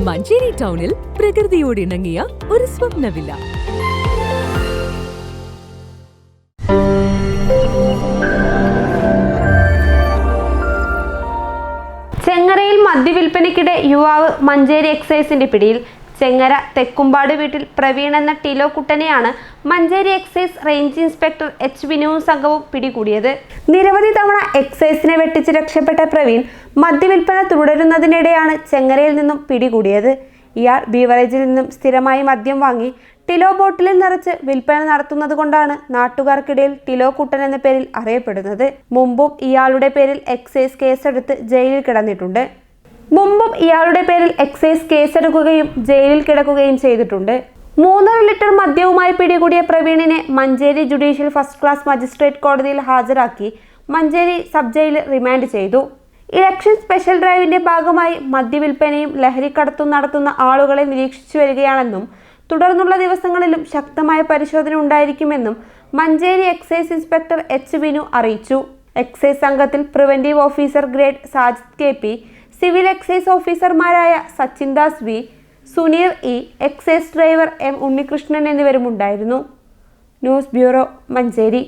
മഞ്ചേരി ടൗണിൽ പ്രകൃതിയോട് ഇണങ്ങിയ ഒരു സ്വപ്ന വില്ല. ചെങ്ങരയിൽ മദ്യവിൽപ്പനയ്ക്കിടെ യുവാവ് മഞ്ചേരി എക്സൈസിന്റെ പിടിയിൽ. ചെങ്ങര തെക്കുംപാട് വീട്ടിൽ പ്രവീൺ എന്ന ടിലോ കുട്ടനെയാണ് Manjeri excise range inspector H വിനുവും സംഘവും പിടികൂടിയത്. നിരവധി തവണ എക്സൈസിനെ വെട്ടിച്ച് രക്ഷപ്പെട്ട പ്രവീൺ മദ്യവിൽപ്പന തുടരുന്നതിനിടെയാണ് ചെങ്ങരയിൽ നിന്നും പിടികൂടിയത്. ഇയാൾ ബീവറേജിൽ നിന്നും സ്ഥിരമായി മദ്യം വാങ്ങി ടിലോ ബോട്ടിലിൽ നിറച്ച് വിൽപ്പന നടത്തുന്നത് കൊണ്ടാണ് നാട്ടുകാർക്കിടയിൽ ടിലോ കുട്ടൻ എന്ന പേരിൽ അറിയപ്പെടുന്നത്. മുമ്പും ഇയാളുടെ പേരിൽ എക്സൈസ് കേസെടുത്ത് ജയിലിൽ കിടന്നിട്ടുണ്ട്. ജയിലിൽ കിടക്കുകയും ചെയ്തിട്ടുണ്ട്. 3.5 ലിറ്റർ മദ്യവുമായി പിടികൂടിയ പ്രവീണിനെ Manjeri judicial first class magistrate കോടതിയിൽ ഹാജരാക്കി മഞ്ചേരി സബ് ജയിലിൽ റിമാൻഡ് ചെയ്തു. ഇലക്ഷൻ സ്പെഷ്യൽ ഡ്രൈവിന്റെ ഭാഗമായി മദ്യവിൽപ്പനയും ലഹരിക്കടത്തും നടത്തുന്ന ആളുകളെ നിരീക്ഷിച്ചു വരികയാണെന്നും തുടർന്നുള്ള ദിവസങ്ങളിലും ശക്തമായ പരിശോധന ഉണ്ടായിരിക്കുമെന്നും Manjeri excise inspector H Vinu അറിയിച്ചു. എക്സൈസ് സംഘത്തിൽ preventive officer grade Sajid KP, civil excise ഓഫീസർമാരായ Sachin Das V, Suneer E, excise driver M Unnikrishnan എന്നിവരും ഉണ്ടായിരുന്നു. News bureau, Manjeri.